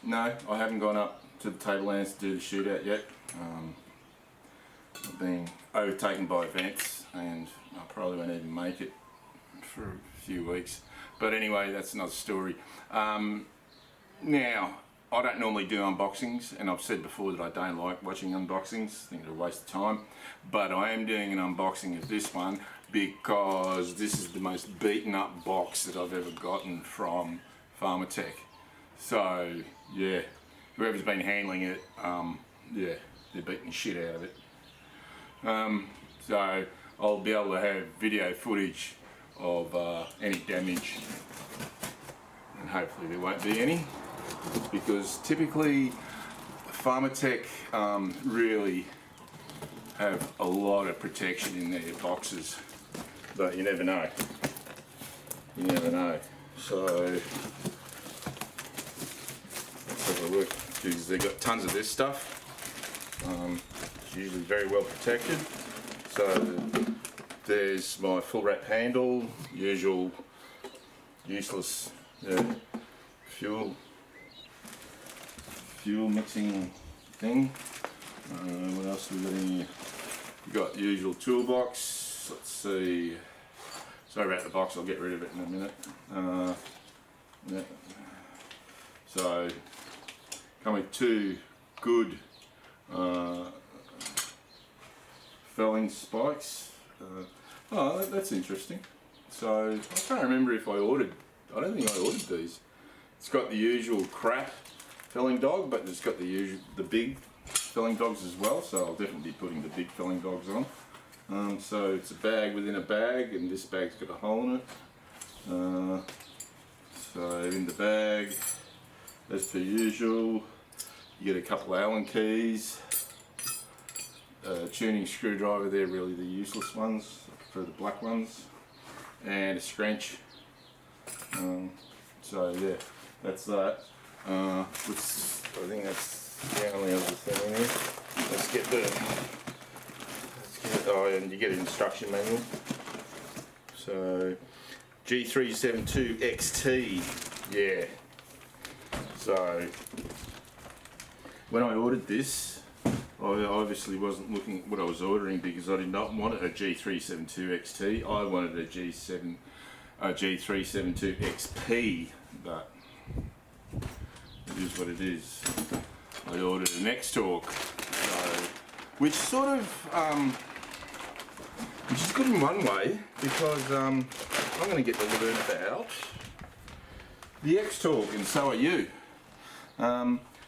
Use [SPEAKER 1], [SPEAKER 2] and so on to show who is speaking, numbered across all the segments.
[SPEAKER 1] No, I haven't gone up to the tablelands to do the shootout yet. I've been overtaken by events and I probably won't even make it for a few weeks. But anyway, that's another story. Now, I don't normally do unboxings, and I've said before that I don't like watching unboxings. I think it's a waste of time. But I am doing an unboxing of this one because this is the most beaten up box that I've ever gotten from Farmertec. So yeah, whoever's been handling it, yeah, they're beating the shit out of it. So I'll be able to have video footage of any damage, and hopefully there won't be any, because typically Farmertec really have a lot of protection in their boxes, but you never know. You never know. So let's have a look, because they've got tons of this stuff. It's usually very well protected. So there's my full wrap handle, usual useless fuel mixing thing. What else have we got in here? We've got the usual toolbox. Let's see. Sorry about the box, I'll get rid of it in a minute. Yeah. So, come with two good felling spikes. Oh, that's interesting. So, I can't remember if I don't think I ordered these. It's got the usual crap felling dog, but it's got the big felling dogs as well, so I'll definitely be putting the big felling dogs on. So it's a bag within a bag, and this bag's got a hole in it. So in the bag, as per usual, you get a couple of Allen keys, a tuning screwdriver, they're really the useless ones for the black ones, and a scrunch. So yeah, that's that. I think that's the only other thing in here. Oh, and you get an instruction manual. So G372XT, yeah. So when I ordered this, I obviously wasn't looking at what I was ordering, because I did not want a G372XT. I wanted a G372XP, but it is what it is. I ordered an X-Torque, which sort of, which is good in one way, because I'm going to get to learn about the X-Torque, and so are you.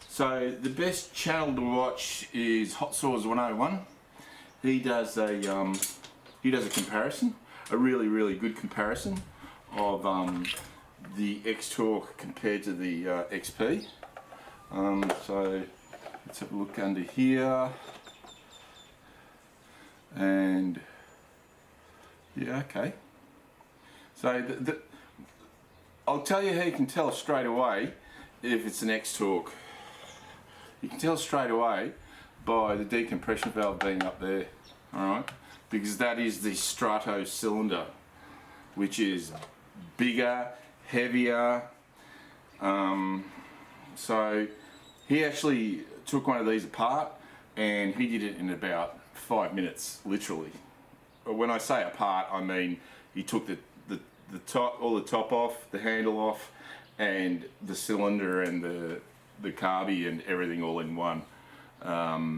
[SPEAKER 1] So the best channel to watch is Hot Saws 101. He does a comparison, a really good comparison of the X-Torque compared to the XP. So let's have a look under here, and yeah, okay. So I'll tell you how you can tell straight away if it's an X-Torque. You can tell straight away by the decompression valve being up there, alright? Because that is the Strato cylinder, which is bigger, heavier. So he actually took one of these apart, and he did it in about 5 minutes, literally. When I say apart, I mean he took the top, all the top off, the handle off, and the cylinder and the carby and everything all in one. Now,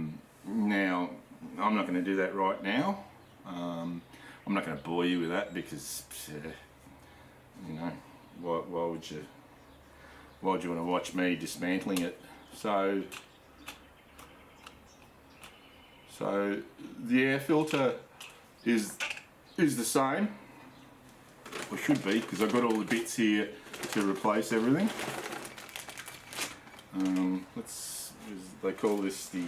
[SPEAKER 1] I'm not going to do that right now. I'm not going to bore you with that, because you know, why would you want to watch me dismantling it? So the air filter is the same, or should be, because I've got all the bits here to replace everything. They call this the,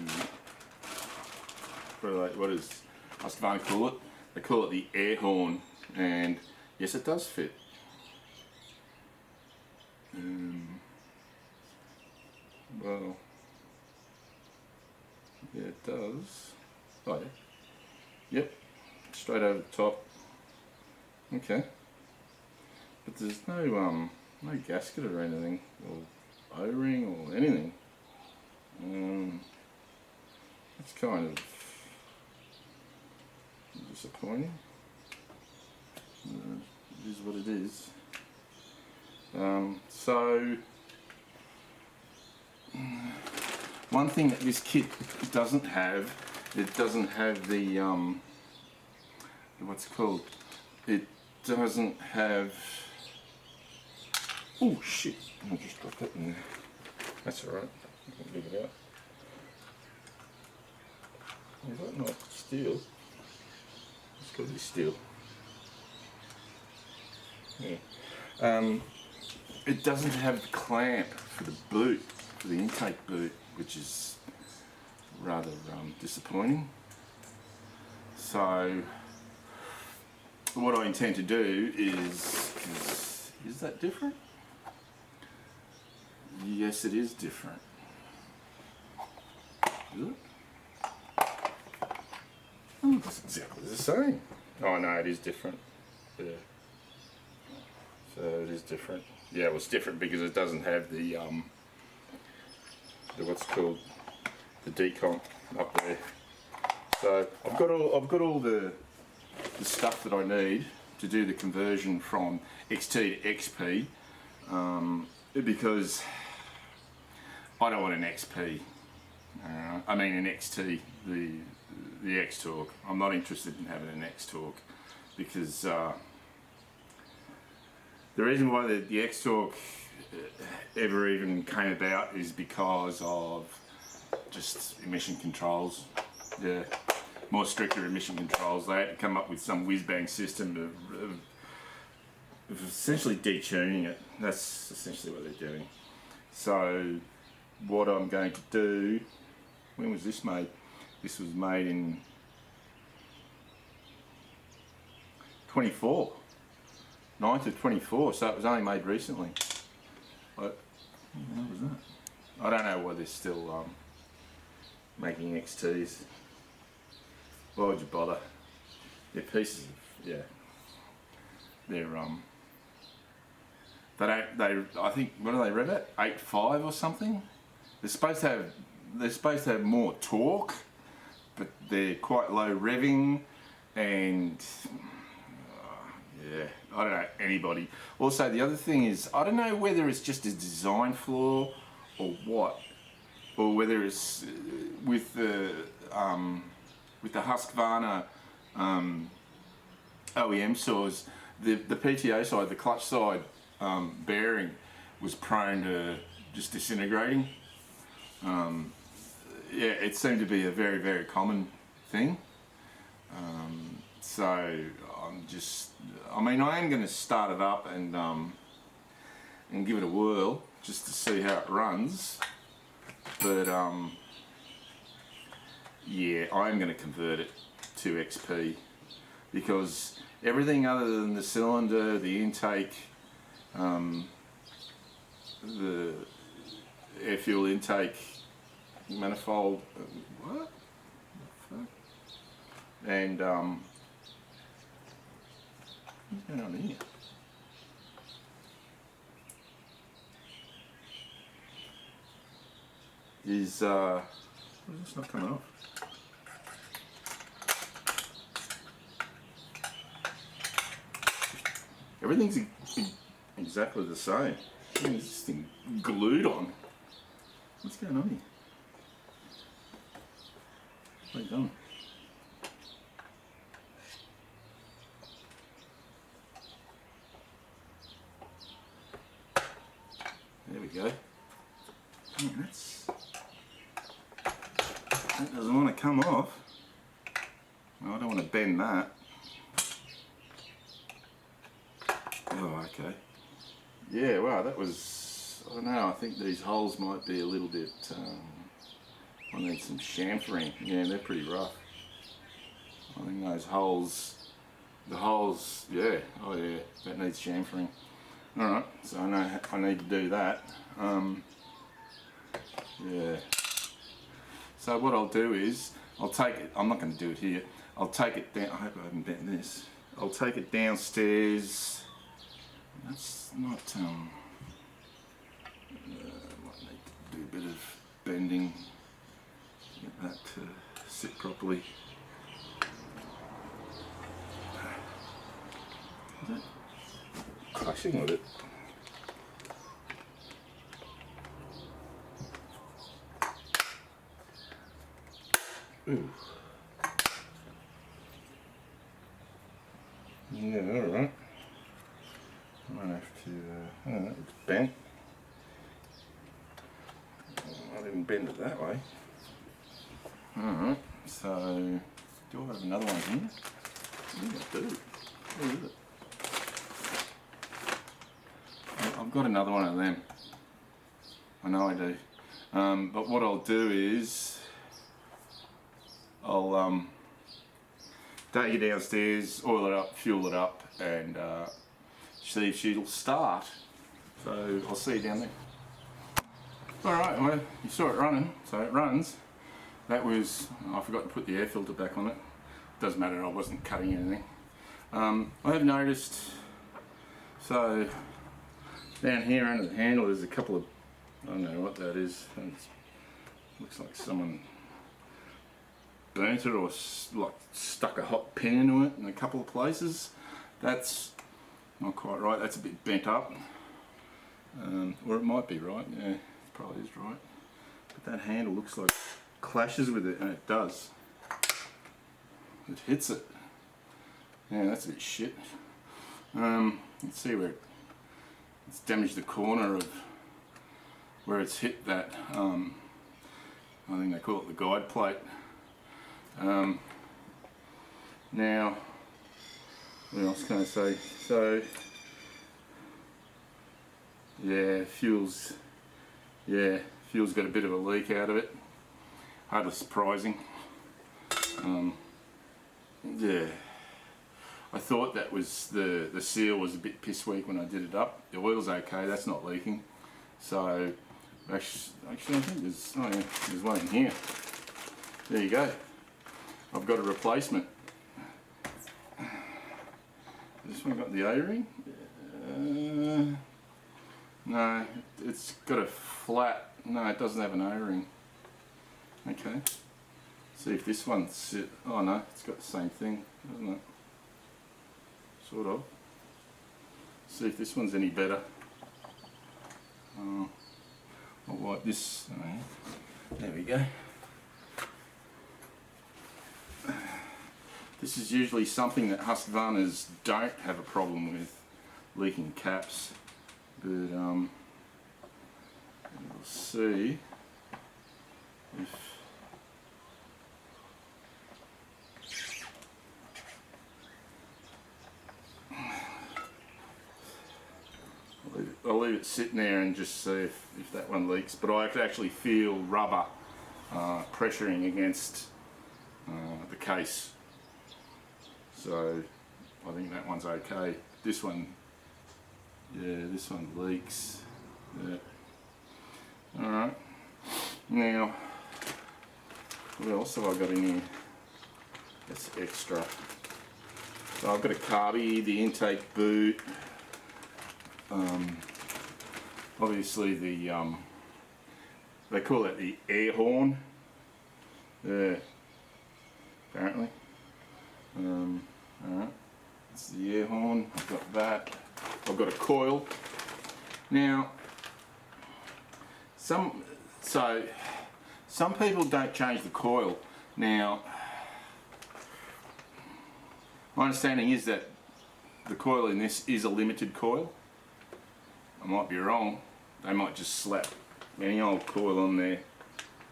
[SPEAKER 1] what does Husqvarna call it? They call it the air horn, and yes, it does fit. Well, yeah, it does. Oh yeah. Yep, straight over the top. Okay. But there's no gasket or anything, or O-ring or anything. It's kind of disappointing. It is what it is. So one thing that this kit doesn't have, it doesn't have the what's it called? It doesn't have. Oh shit! I just dropped that in there. That's alright. I can dig it out. Is that not steel? It's got to be steel. Yeah. It doesn't have the clamp for the boot, for the intake boot, which is rather disappointing. So what I intend to do is that different? Yes, it is different. Is it? Oh, it's exactly the same. Oh no, it is different. Yeah. So it is different. Yeah, well, it's different because it doesn't have the what's called the decomp up there. So I've got all the stuff that I need to do the conversion from XT to XP, because I don't want an XP. I mean an XT, the X-Torque. I'm not interested in having an X-Torque because the reason why the X-Torque ever even came about is because of just emission controls. Yeah, more stricter emission controls. They had to come up with some whiz-bang system of essentially detuning it. That's essentially what they're doing. So what I'm going to do, when was this made? This was made in 24. 9th of 24, so it was only made recently. What was that? I don't know why they're still making XTs. Why would you bother? They're pieces of, yeah. They're they don't. I think, what do they rev at? 8.5 or something. They're supposed to have more torque, but they're quite low revving, and yeah, I don't know anybody. Also, the other thing is, I don't know whether it's just a design flaw or what, or whether it's with the Husqvarna OEM saws, the PTO side, the clutch side bearing was prone to just disintegrating. Yeah, it seemed to be a very, very common thing. So I am going to start it up and give it a whirl just to see how it runs. But yeah, I am going to convert it to XP because everything other than the cylinder, the intake, the air fuel intake manifold, what the fuck? And what's going on here? Is why is this not coming off? Everything's exactly the same. Is this thing glued on? What's going on here? What are you doing? There we go. Man, that doesn't want to come off. No, I don't want to bend that. Oh, okay. Yeah, wow, that was, I don't know, I think these holes might be a little bit, I need some chamfering. Yeah, they're pretty rough. I think those holes, the holes, yeah, oh yeah, that needs chamfering. Alright, so I know I need to do that. Yeah. So what I'll do is, I'll take it, I'm not going to do it here, I'll take it down, I hope I haven't bent this. I'll take it downstairs. That's not, bit of bending, get that to sit properly. Is it clashing with it? Ooh. Yeah, alright. I might have to, oh, it's bent. I didn't bend it that way. Alright, so do I have another one here? Yeah, I do. Where is it? I've got another one of them. I know I do. But what I'll do is I'll take it downstairs, oil it up, fuel it up, and see if she'll start. So I'll see you down there. Alright, well, you saw it running, so it runs. That was, I forgot to put the air filter back on it. Doesn't matter, I wasn't cutting anything. I have noticed, so down here under the handle there's a couple of, I don't know what that is. It looks like someone burnt it or like stuck a hot pin into it in a couple of places. That's not quite right, that's a bit bent up. Or it might be right, yeah, it probably is right. But that handle looks like it clashes with it, and it does. It hits it. Yeah, that's a bit shit. Let's see where it's damaged the corner of where it's hit that, I think they call it the guide plate. Now, what else can I say? So, yeah, fuel's got a bit of a leak out of it. Hardly surprising. Yeah, I thought that was the seal was a bit piss weak when I did it up. The oil's okay, that's not leaking. So, actually I think there's, oh yeah, there's one in here. There you go. I've got a replacement. Has this one got the O-ring? No, it's got a flat, no, it doesn't have an O-ring. Okay, see if this one's, oh no, it's got the same thing, doesn't it? Sort of. See if this one's any better. I'll wipe this, there we go. This is usually something that Husqvarnas don't have a problem with, leaking caps. But we'll see if I'll leave it sitting there and just see if that one leaks. But I can actually feel rubber pressuring against the case. So I think that one's okay. This one, yeah, this one leaks. Yeah. Alright. Now, what else have I got in here? That's extra. So I've got a carby, the intake boot. Obviously the, they call it the air horn. Yeah, apparently. Alright, it's the air horn, I've got that. I've got a coil. Now, some people don't change the coil. Now, my understanding is that the coil in this is a limited coil. I might be wrong. They might just slap any old coil on there.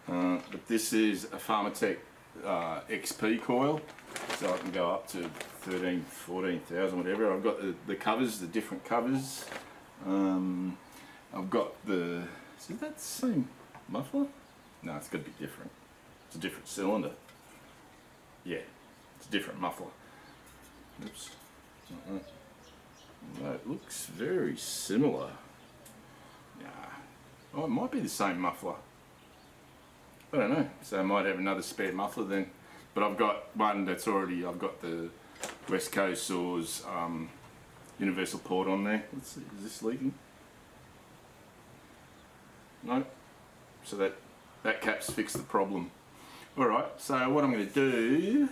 [SPEAKER 1] But this is a Farmertec XP coil, so I can go up to 13, 14,000, whatever. I've got the covers, the different covers. I've got the, is that the same muffler? No, it's got to be different. It's a different cylinder. Yeah, it's a different muffler. Oops. That looks very similar. Yeah. Oh, it might be the same muffler. I don't know. So I might have another spare muffler then. But I've got one that's already, I've got the West Coast Saws universal port on there. Let's see, is this leaking? No. so that cap's fixed the problem. Alright, so what I'm going to do,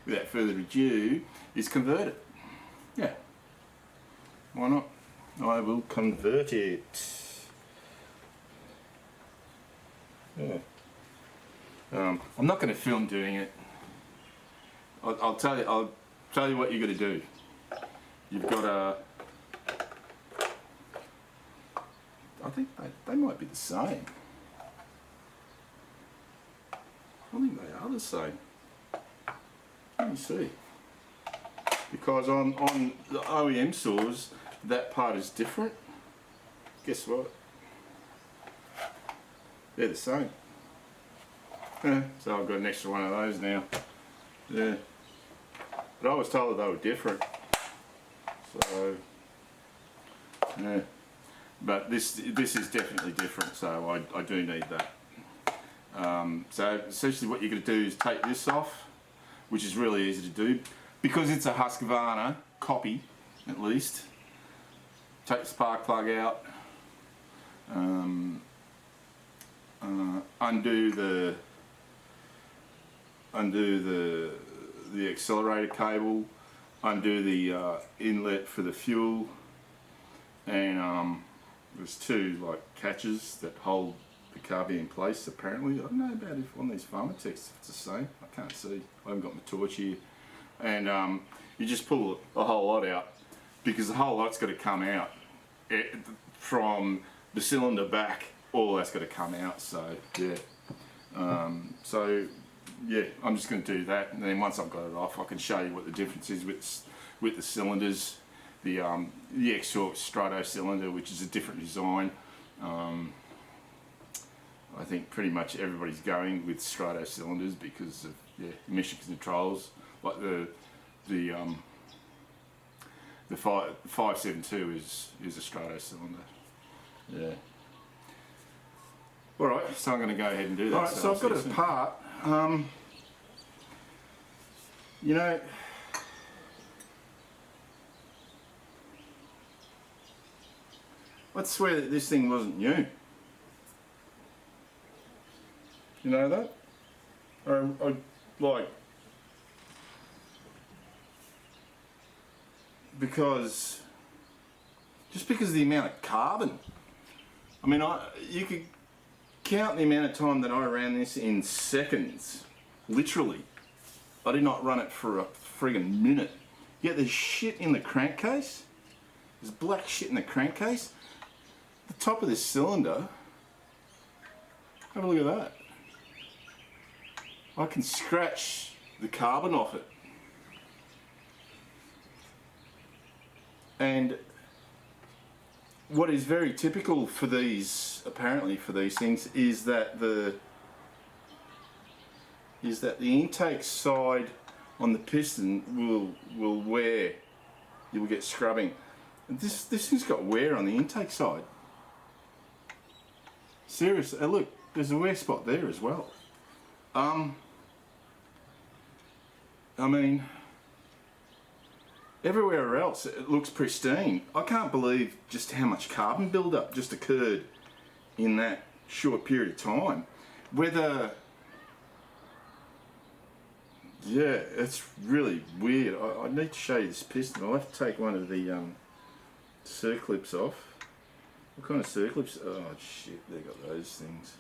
[SPEAKER 1] without further ado, is convert it. Yeah, why not? I will convert it. Yeah. I'm not going to film doing it. I'll tell you what you got to do. You've got to. I think they might be the same. I think they are the same. Let me see. Because on the OEM saws, that part is different. Guess what? They're the same. Yeah, so I've got an extra one of those now. Yeah. But I was told that they were different. So, yeah. But this is definitely different, so I do need that. So essentially what you're going to do is take this off, which is really easy to do. Because it's a Husqvarna copy, at least. Take the spark plug out. Undo the accelerator cable, undo the inlet for the fuel, and there's two like catches that hold the carby in place apparently. I don't know about if on these Farmertec it's the same. I can't see. I haven't got my torch here. And you just pull a whole lot out, because the whole lot's got to come out from the cylinder back. All that's got to come out. So yeah. Yeah, I'm just going to do that, and then once I've got it off, I can show you what the difference is with the cylinders. The X-Torque Strato cylinder, which is a different design. I think pretty much everybody's going with Strato cylinders because of emission controls, like the 572 is a Strato cylinder. Yeah. All right, so I'm going to go ahead and do that. All right, so I've got it apart. You know, I'd swear that this thing wasn't new. You know that? I like, because of the amount of carbon. I mean, you could count the amount of time that I ran this in seconds, literally. I did not run it for a friggin' minute. Yet there's shit in the crankcase. There's black shit in the crankcase. The top of this cylinder, have a look at that. I can scratch the carbon off it. And what is very typical for these, apparently for these things, is that the intake side on the piston will wear. You will get scrubbing. And this thing's got wear on the intake side. Seriously, look, there's a wear spot there as well. I mean, everywhere else it looks pristine. I can't believe just how much carbon buildup just occurred in that short period of time. Whether, yeah, it's really weird. I need to show you this piston. I'll have to take one of the circlips off. What kind of circlips? Oh shit, they got those things.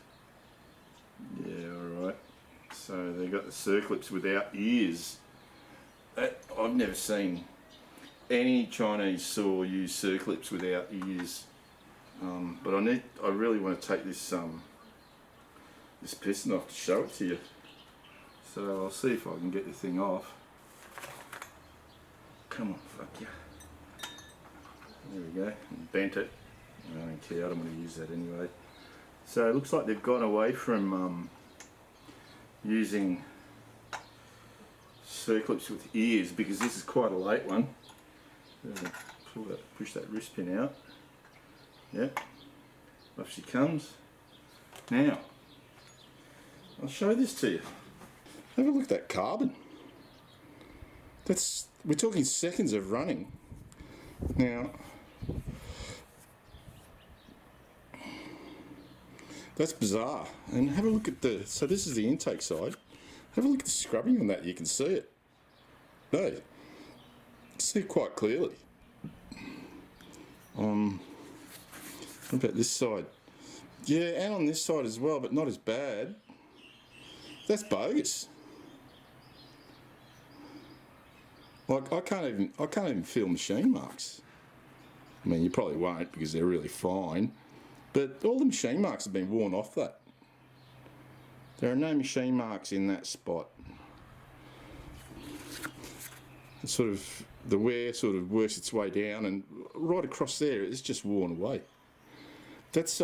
[SPEAKER 1] Yeah, alright. So they got the circlips without ears. I've never seen any Chinese saw use circlips without ears. But I really want to take this this piston off to show it to you. So I'll see if I can get the thing off. Come on, fuck you. There we go. Bent it. I don't care. I don't want to use that anyway. So it looks like they've gone away from using circlips with ears, because this is quite a late one. Push that wrist pin out. Yep. Off she comes. Now, I'll show this to you. Have a look at that carbon. We're talking seconds of running. Now,
[SPEAKER 2] That's bizarre. And have a look at the, so this is the intake side. Have a look at the scrubbing on that, you can see it. No, you can see it quite clearly. What about this side? Yeah, and on this side as well, but not as bad. That's bogus. Like I can't even feel machine marks. I mean, you probably won't because they're really fine. But all the machine marks have been worn off that. There are no machine marks in that spot. It's sort of, the wear sort of works its way down, and right across there it's just worn away. That's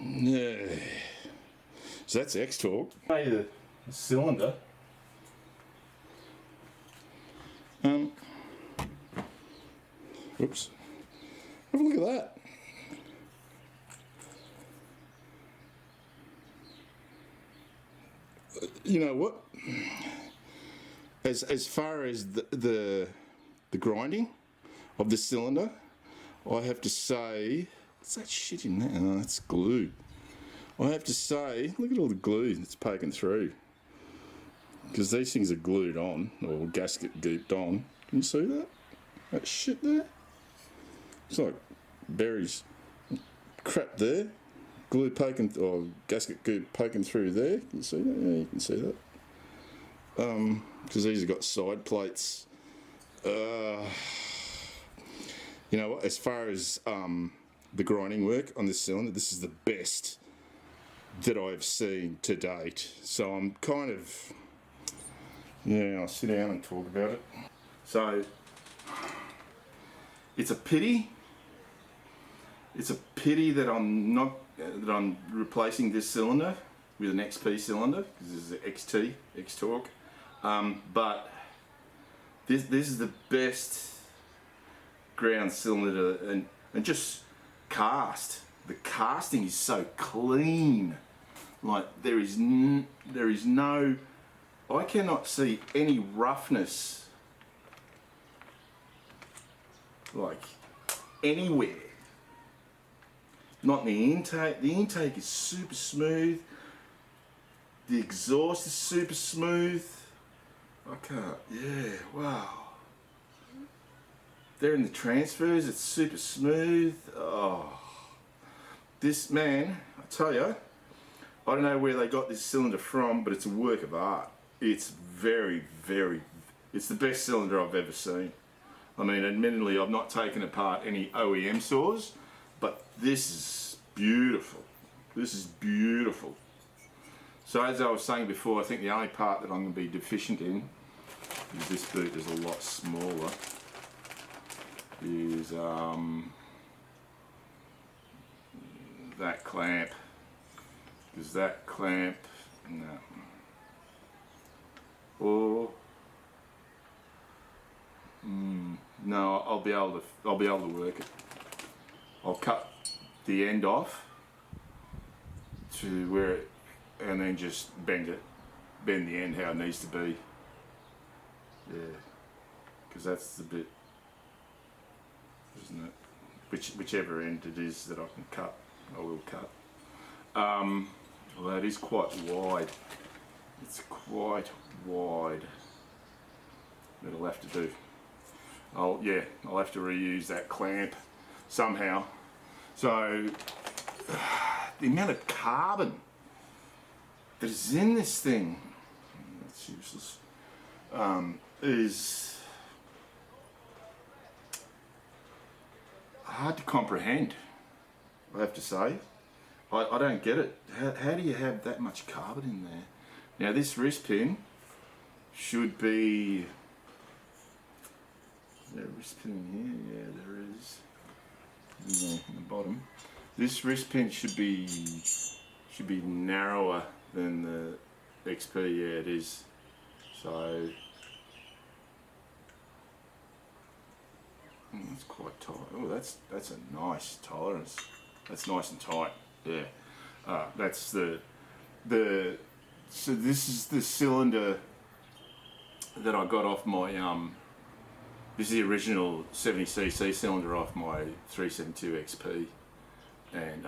[SPEAKER 2] yeah. So that's X-Torque. The cylinder. Oops. Have a look at that. You know what? As far as the grinding of the cylinder, I have to say, what's that shit in there? Oh, that's glue. I have to say, look at all the glue that's poking through. Because these things are glued on, or gasket gooped on. Can you see that? That shit there? It's like berries. Crap there. Glue poking, or gasket goop poking through there. Can you see that? Yeah, you can see that. Because these have got side plates. You know what? As far as the grinding work on this cylinder, this is the best that I've seen to date. So I'm kind of, yeah, I'll sit down and talk about it. So it's a pity. It's a pity that I'm replacing this cylinder with an XP cylinder, because this is an XT, X-Torque. But this is the best ground cylinder, and just cast. The casting is so clean. Like there is no, I cannot see any roughness like anywhere. Not in the intake. The intake is super smooth. The exhaust is super smooth. I can't, yeah, wow. There in the transfers, it's super smooth. Oh, this, man, I tell you, I don't know where they got this cylinder from, but it's a work of art. It's very, very, it's the best cylinder I've ever seen. I mean, admittedly, I've not taken apart any OEM saws, but this is beautiful. This is beautiful. So as I was saying before, I think the only part that I'm going to be deficient in is this boot is a lot smaller. Is that clamp, because that clamp, no. Or no, I'll be able to work it. I'll cut the end off to where it, and then just bend the end how it needs to be. Yeah, because that's the bit, isn't it? Whichever end it is that I can cut, I will cut. Well, that is quite wide. It's quite wide. That I'll have to do. I'll have to reuse that clamp somehow. So the amount of carbon that is in this thing, that's useless, is hard to comprehend, I have to say. I don't get it. How do you have that much carbon in there? Now this wrist pin should be, there a wrist pin in here? Yeah, there is. In the bottom. This wrist pin should be narrower than the XP. Yeah, it is. So it's quite tight. Oh, that's a nice tolerance. That's nice and tight. Yeah. That's the. So this is the cylinder that I got off my this is the original 70cc cylinder off my 372 XP. And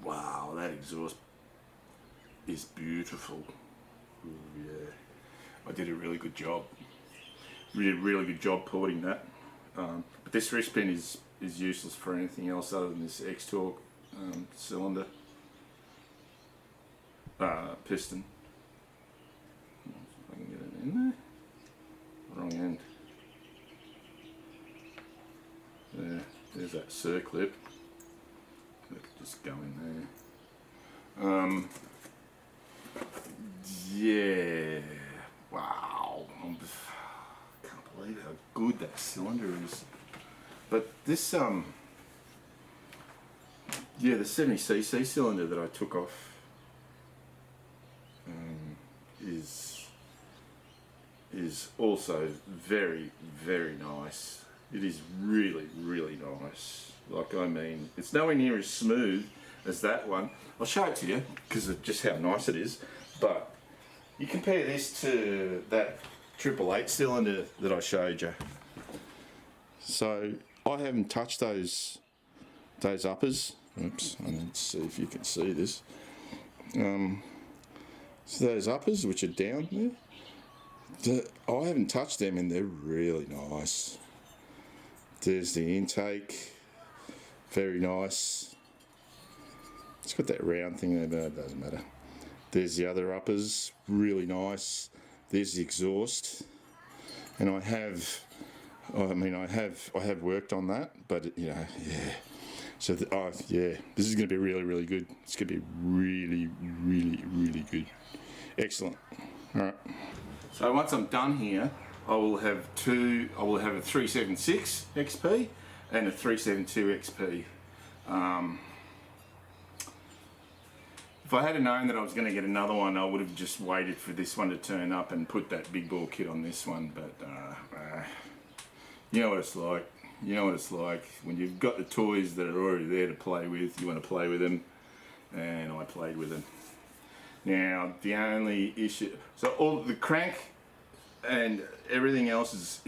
[SPEAKER 2] wow, that exhaust is beautiful. Ooh, yeah, I did a really good job. Really good job porting that. But this wrist pin is useless for anything else other than this X-Torque cylinder piston. If I can get it in there. Wrong end. There's that circlip. That could just go in there. Yeah. Wow. I can't believe how good that cylinder is. But this yeah, the 70cc cylinder that I took off is also very nice. It is really nice. Like, I mean, it's nowhere near as smooth as that one. I'll show it to you because of just how nice it is. But you compare this to that 888 cylinder that I showed you. So I haven't touched those uppers. Oops, I need to see if you can see this. So those uppers, which are down there, I haven't touched them and they're really nice. There's the intake, very nice. It's got that round thing there, but it doesn't matter. There's the other uppers, really nice. There's the exhaust, and I have worked on that, but you know, yeah. So yeah, this is going to be really good. It's going to be really good. Excellent. All right. So once I'm done here, I will have a 376 XP and a 372 XP. If I had known that I was going to get another one, I would have just waited for this one to turn up and put that big ball kit on this one. But you know what it's like. You know what it's like when you've got the toys that are already there to play with. You want to play with them, and I played with them. Now the only issue, so all the crank and everything else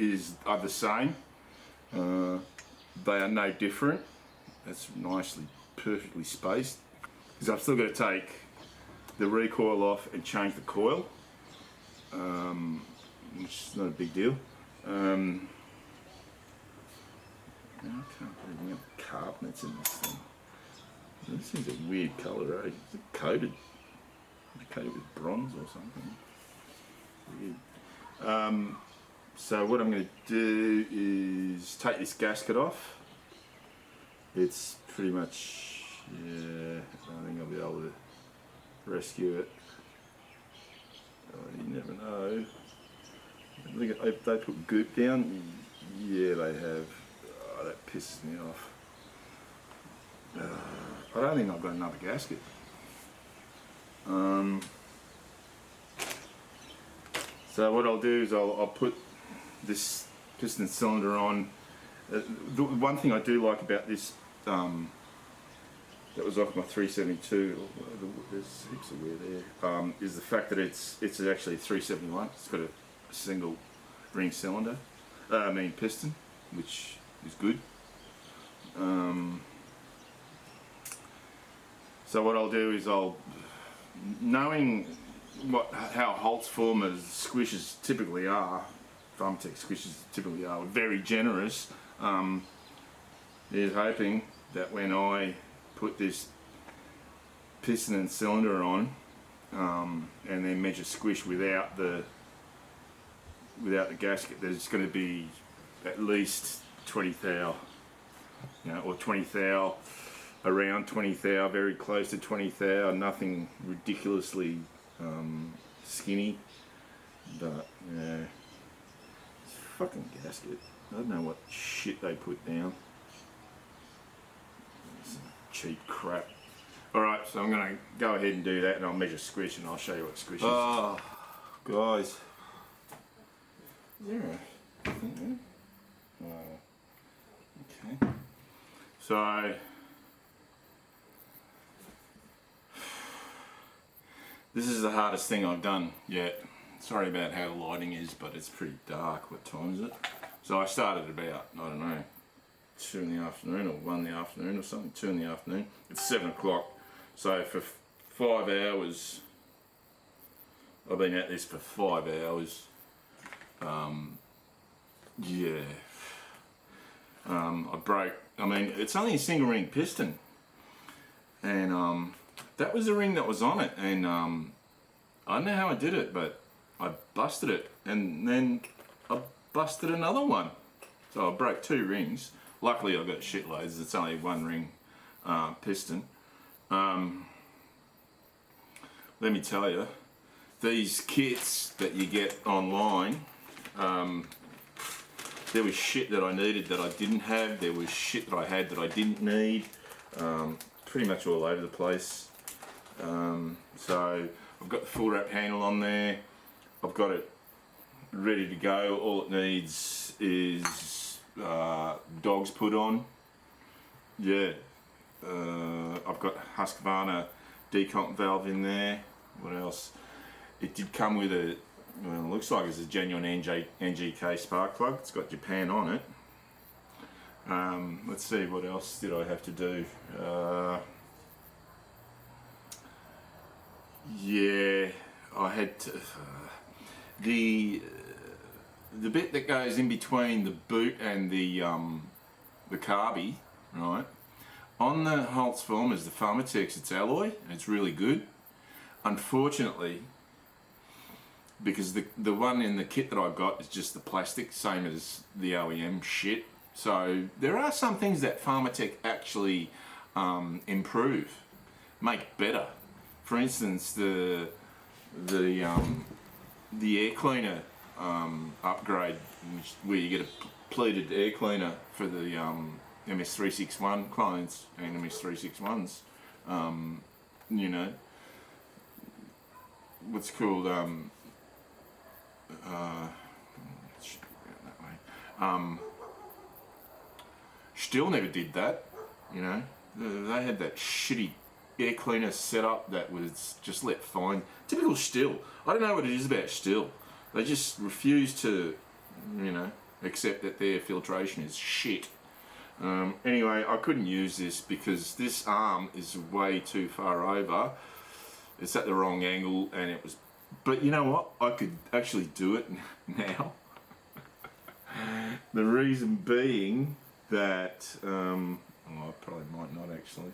[SPEAKER 2] are the same. They are no different. That's nicely, perfectly spaced. Because I've still got to take the recoil off and change the coil, which is not a big deal. I can't bring up carbonets in this thing. This is a weird colour, eh? Is it coated? Coated with bronze or something. Weird. So what I'm going to do is take this gasket off. It's pretty much, yeah, I think I'll be able to rescue it. Oh, you never know. Look at, they put goop down. Yeah, they have. Oh, that pisses me off. I don't think I've got another gasket. So what I'll do is I'll put this piston cylinder on. The one thing I do like about this, that was off my 372, there's heaps of wear there, is the fact that it's actually 371. It's got a single ring cylinder, piston, which is good. So what I'll do is knowing how Holtz formers squishes typically are, Farmertec squishes typically are very generous. Is hoping that when I put this piston and cylinder on, and then measure squish without the gasket, there's going to be at least 20 thou, or 20 thou, around 20 thou, very close to 20 thou, nothing ridiculously skinny, but yeah, it's a fucking gasket. I don't know what shit they put down. Some cheap crap. Alright, so I'm going to go ahead and do that, and I'll measure squish and I'll show you what squish is. Oh, guys. Is there a thing there? Okay. So, this is the hardest thing I've done yet. Sorry about how the lighting is, but it's pretty dark. What time is it? So I started about, I don't know, 2 in the afternoon or 1 in the afternoon or something, 2 in the afternoon. It's 7 o'clock. So for 5 hours, I've been at this for 5 hours. Yeah. I broke, I mean, it's only a single ring piston. And that was the ring that was on it. And I don't know how I did it, but I busted it. And then I busted another one. So I broke 2 rings. Luckily I got shitloads, it's only 1 ring piston. Let me tell you, these kits that you get online, there was shit that I needed that I didn't have, there was shit that I had that I didn't need, pretty much all over the place. So I've got the full wrap handle on there, I've got it ready to go. All it needs is dogs put on. Yeah, I've got Husqvarna decomp valve in there. What else? It did come with a, well, it looks like it's a genuine NGK spark plug. It's got Japan on it. Let's see, what else did I have to do? Yeah, I had to, the bit that goes in between the boot and the carby, right? On the Holtz Farmers, the Farmertec, it's alloy, and it's really good. Unfortunately, because the one in the kit that I got is just the plastic, same as the OEM shit. So there are some things that Farmertec actually improve, make better. For instance, the air cleaner upgrade, where you get a pleated air cleaner for the MS361 clones and MS361s. You know, what's called Still never did that. You know, they had that shitty air cleaner setup that was just let fine. Typical Still. I don't know what it is about Still. They just refuse to, you know, accept that their filtration is shit. Anyway, I couldn't use this because this arm is way too far over. It's at the wrong angle, and it was, but you know what? I could actually do it now. The reason being that, oh, I probably might not actually.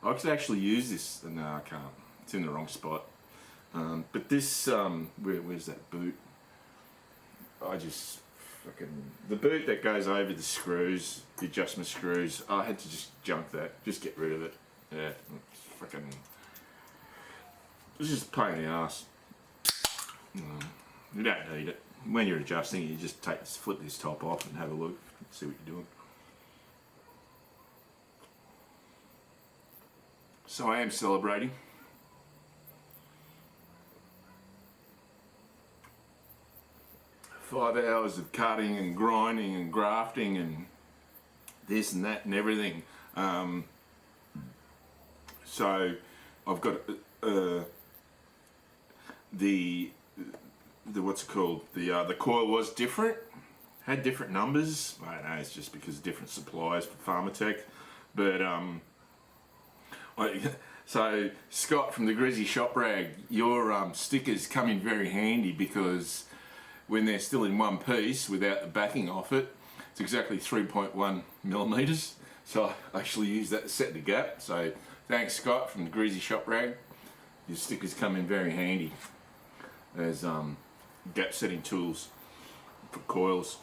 [SPEAKER 2] I could actually use this. No, I can't. It's in the wrong spot. But this, where's that boot? I just fucking, the boot that goes over the screws, the adjustment screws, I had to just junk that, just get rid of it. Yeah, it's fucking, it's just a pain in the ass. You don't need it. When you're adjusting, you just flip this top off and have a look, see what you're doing. So I am celebrating. Five hours of cutting and grinding and grafting and this and that and everything. So I've got the what's it called? The coil was different, had different numbers. I don't know, it's just because of different suppliers for Farmertec. But so Scott from the Grizzly Shop Rag, your stickers come in very handy, because when they're still in one piece without the backing off it, it's exactly 3.1 millimeters. So I actually use that to set the gap. So thanks, Scott from the Grizzly Shop Rag. Your stickers come in very handy as gap setting tools for coils.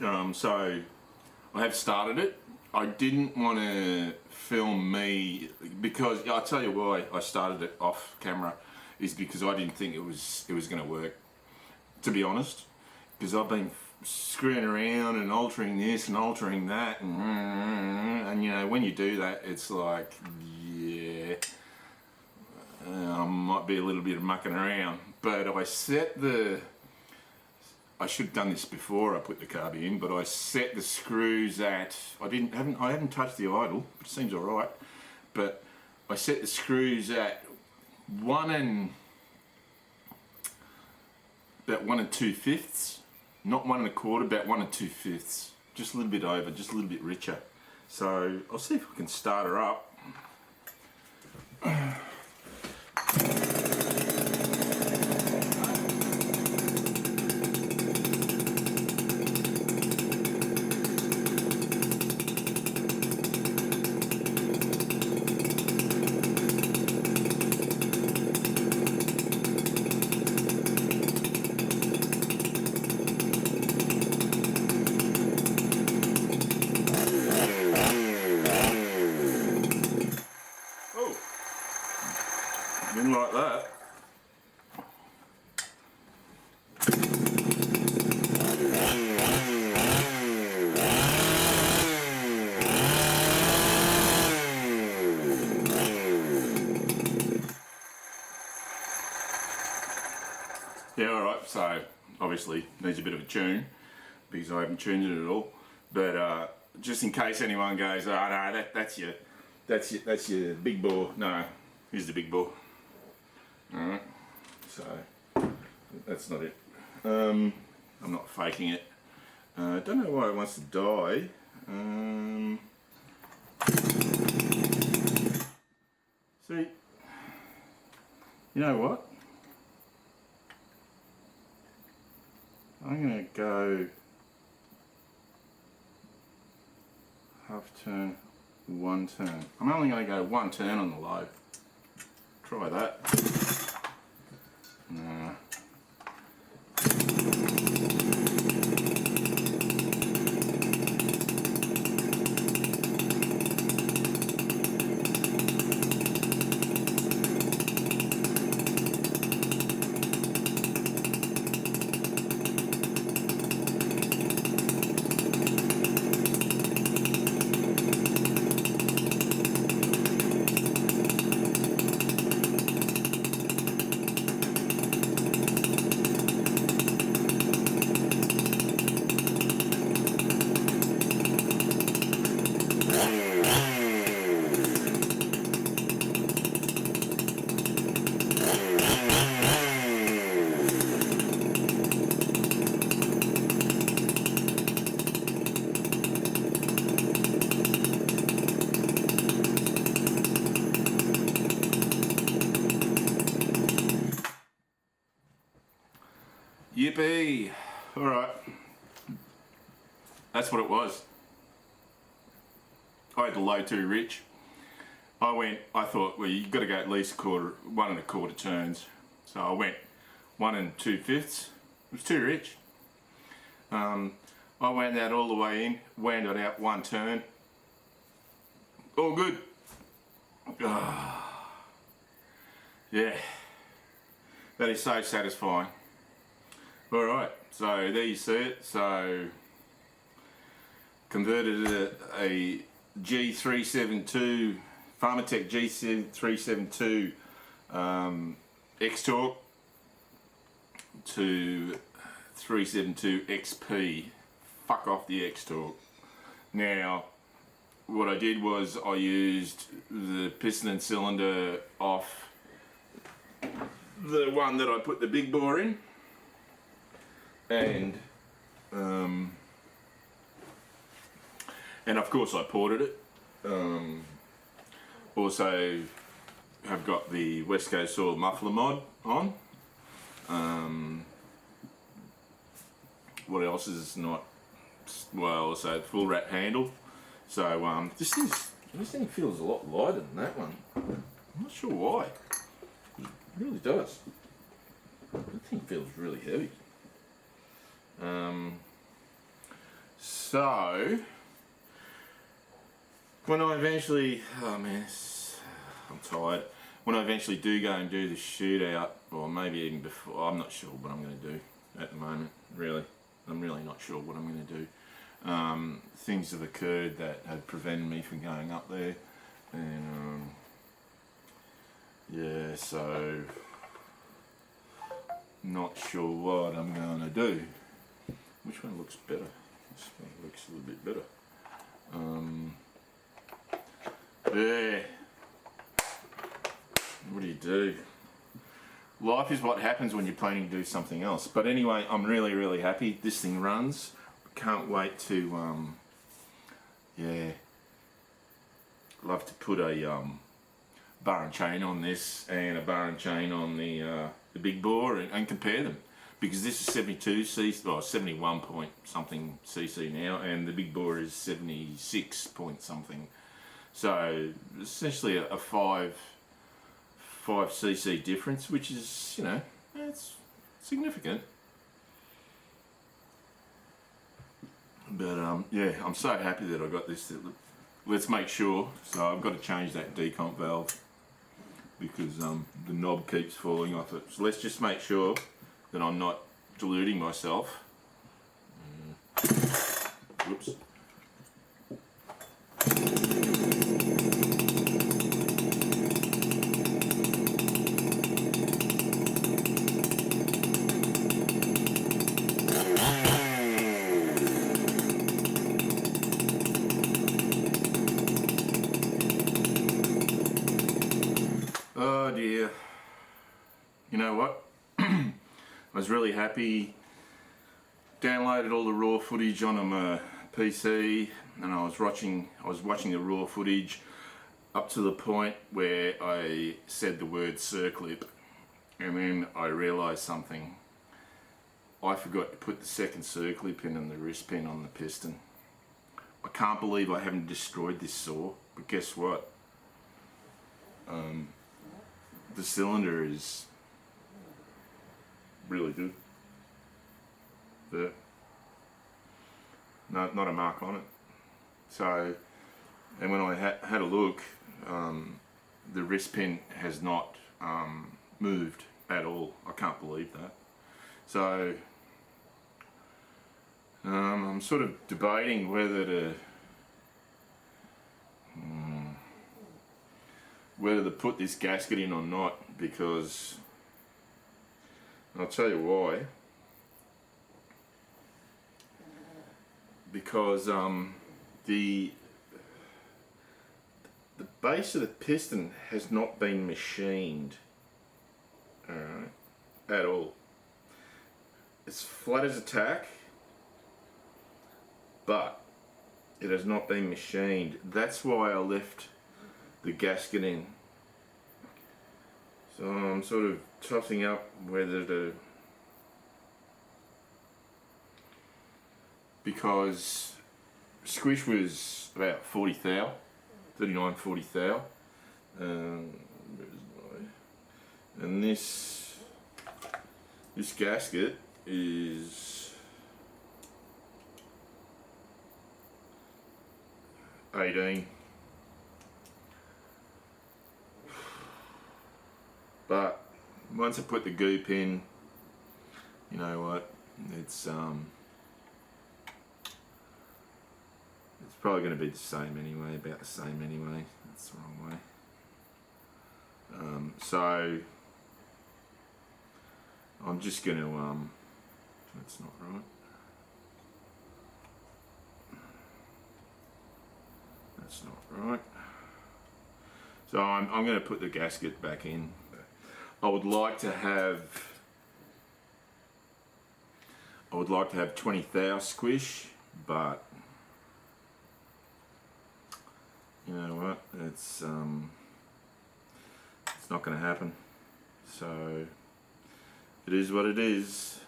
[SPEAKER 2] So I have started it. I didn't want to film me, because I'll tell you why I started it off camera, is because I didn't think it was going to work, to be honest, because I've been screwing around and altering this and altering that, and you know, when you do that, it's like, yeah, might be a little bit of mucking around. But I set the, I should have done this before I put the carby in, but I set the screws at, I haven't touched the idle, which seems alright, but I set the screws at about 1 2/5, not 1 1/4, about 1 2/5, just a little bit over, just a little bit richer. So I'll see if I can start her up. In like that. Yeah, alright, so obviously needs a bit of a tune because I haven't tuned it at all. But just in case anyone goes, oh no, that's your big bore. No, here's the big bore. Alright, so that's not it. I'm not faking it. I don't know why it wants to die. See, you know what? I'm going to go half turn, 1 turn. I'm only going to go 1 turn on the low. Try that. Nah. Yippee! Alright. That's what it was. I had the low too rich. I thought, well, you've got to go at least 1 1/4 turns. So I went 1 2/5. It was too rich. I wound that all the way in, wound it out 1 turn. All good. Yeah. That is so satisfying. Alright, so there you see it. So converted a G372, Farmertec G372 X-Torque to 372 XP. Fuck off the X-Torque. Now, what I did was I used the piston and cylinder off the one that I put the big bore in, and of course I ported it. Also have got the West Coast Soil muffler mod on. What else is not? Well, so full wrap handle. So this thing feels a lot lighter than that one. I'm not sure why. It really does. That thing feels really heavy. So when I eventually, oh man, I'm tired. When I eventually do go and do the shootout, or maybe even before, I'm not sure what I'm going to do at the moment. Really, I'm really not sure what I'm going to do. Things have occurred that have prevented me from going up there, and yeah, so not sure what I'm going to do. Which one looks better? This one looks a little bit better. Yeah. What do you do? life is what happens when you're planning to do something else. But anyway, I'm really happy. This thing runs. Can't wait to, yeah, love to put a bar and chain on this and a bar and chain on the big bore and compare them, because this is 72 cc, well 71 point something cc now, and the big bore is 76 point something. So essentially a 5 cc difference, which is, you know, it's significant. But yeah, I'm so happy that I got this. Let's make sure. So I've got to change that decomp valve because the knob keeps falling off it. So let's just make sure that I'm not deluding myself. Whoops. Oh dear. You know what? I was really happy. Downloaded all the raw footage on my PC, and I was watching the raw footage up to the point where I said the word circlip, and then I realised something. I forgot to put the second circlip in and the wrist pin on the piston. I can't believe I haven't destroyed this saw, but guess what? The cylinder is really good. There. No, not a mark on it. So, and when I had a look, the wrist pin has not moved at all. I can't believe that. So, I'm sort of debating whether to put this gasket in or not, because I'll tell you why. Because the base of the piston has not been machined, alright, at all. It's flat as a tack, but it has not been machined. That's why I left the gasket in. So I'm sort of tossing up whether to, because squish was about 40 thou, 39, 40 thou, and this gasket is 18. But once I put the goop in, you know what, it's probably going to be the same anyway, about the same anyway. That's the wrong way. So I'm just going to, that's not right. That's not right. So I'm going to put the gasket back in. I would like to have 20 thou squish, but you know what? It's not going to happen. So it is what it is.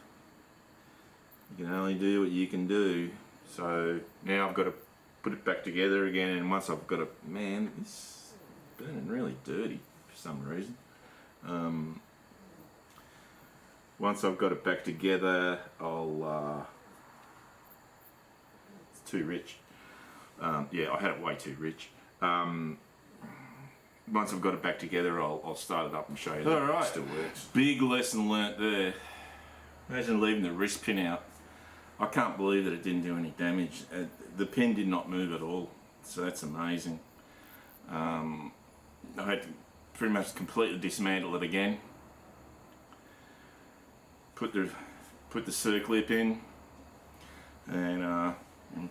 [SPEAKER 2] You can only do what you can do. So now I've got to put it back together again, and once I've got it, man, it's burning really dirty for some reason. Once I've got it back together, I'll it's too rich. Yeah, I had it way too rich. Once I've got it back together, I'll start it up and show you that it still works. Big lesson learnt there. Imagine leaving the wrist pin out. I can't believe that it didn't do any damage. The pin did not move at all, so that's amazing. I had to pretty much completely dismantle it again. Put the circlip in, and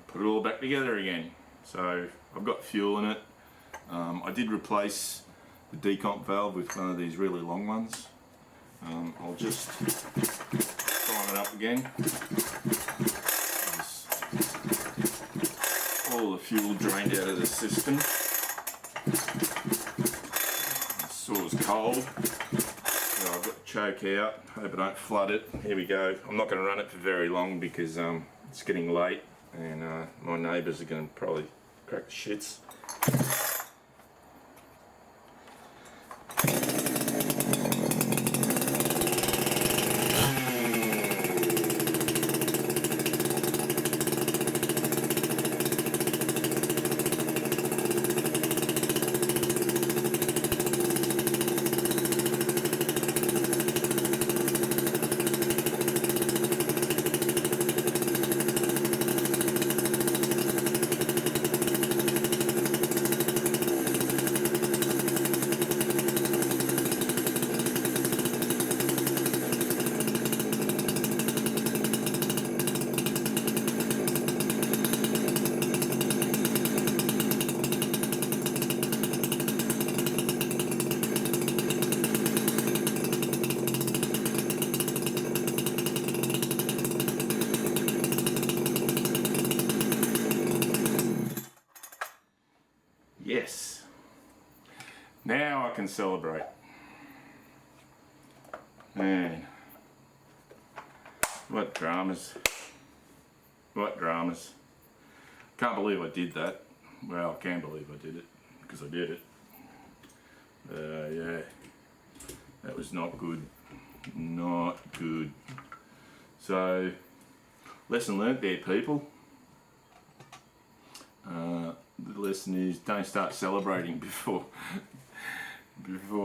[SPEAKER 2] put it all back together again. So I've got fuel in it. I did replace the decomp valve with one of these really long ones.
[SPEAKER 1] I'll just prime it up again. All the fuel drained out of the system. The sauce cold. So I've got to choke out. Hope I don't flood it. Here we go. I'm not going to run it for very long because it's getting late and my neighbours are going to probably crack the shits. Yes. Now I can celebrate. Man. What dramas. What dramas. Can't believe I did that. Well, I can believe I did it, because I did it. Yeah. That was not good. Not good. So, lesson learnt there, people. The lesson is don't start celebrating before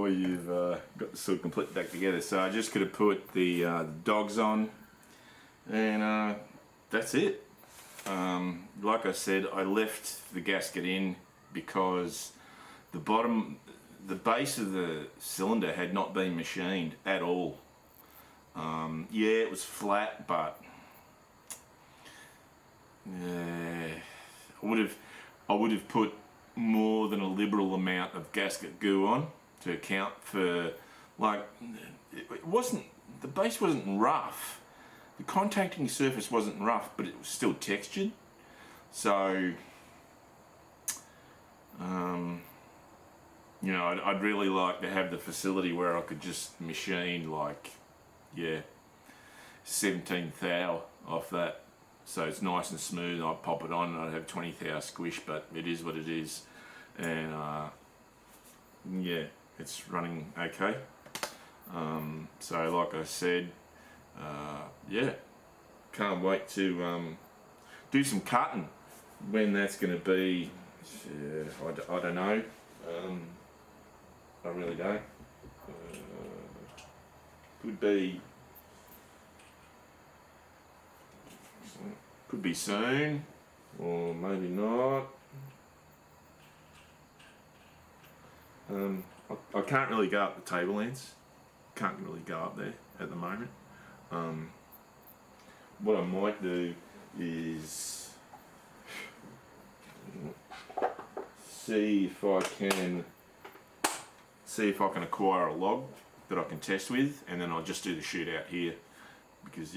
[SPEAKER 1] you've got the sort of complete back together. So I just could have put the dogs on, and that's it. Like I said, I left the gasket in because the base of the cylinder had not been machined at all. Yeah, it was flat, but I would have put more than a liberal amount of gasket goo on to account for, like, it wasn't, the base wasn't rough. The contacting surface wasn't rough, but it was still textured. So, you know, I'd really like to have the facility where I could just machine, like, 17 thou off that. So it's nice and smooth. I'd pop it on and I'd have 20 thou squish, but it is what it is. And yeah, it's running okay. So like I said, yeah, can't wait to do some cutting. When that's going to be, I don't know. I really don't. Could be soon, or maybe not. I can't really go up the tablelands. Can't really go up there at the moment. What I might do is see if I can acquire a log that I can test with, and then I'll just do the shoot out here, because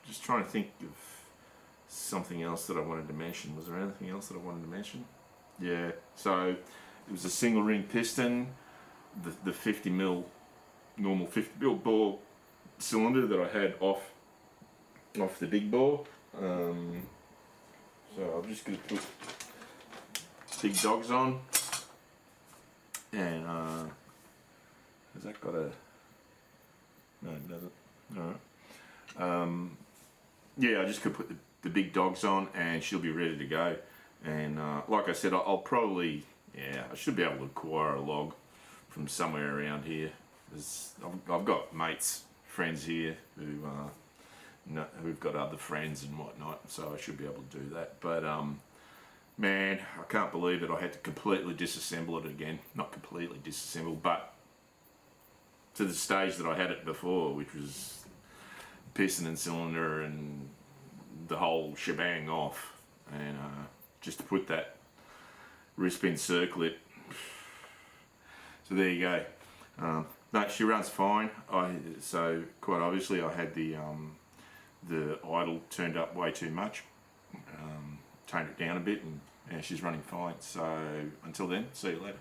[SPEAKER 1] just trying to think of something else that I wanted to mention. Was there anything else that I wanted to mention? Yeah, so it was a single ring piston, the 50mm, normal 50mm bore cylinder that I had off the big bore. So I'm just going to put big dogs on, and has that got a, no it doesn't, alright. Yeah, I just could put the big dogs on and she'll be ready to go. And like I said, I'll probably, I should be able to acquire a log from somewhere around here. I've got mates, friends here who've got other friends and whatnot, so I should be able to do that. But man, I can't believe that I had to completely disassemble it again. Not completely disassemble, but to the stage that I had it before, which was piston and cylinder and the whole shebang off, and just to put that wrist pin circlip. So there you go.
[SPEAKER 2] No, she runs fine. So quite obviously I had the idle turned up way too much. Toned it down a bit, and she's running fine. So until then, see you later.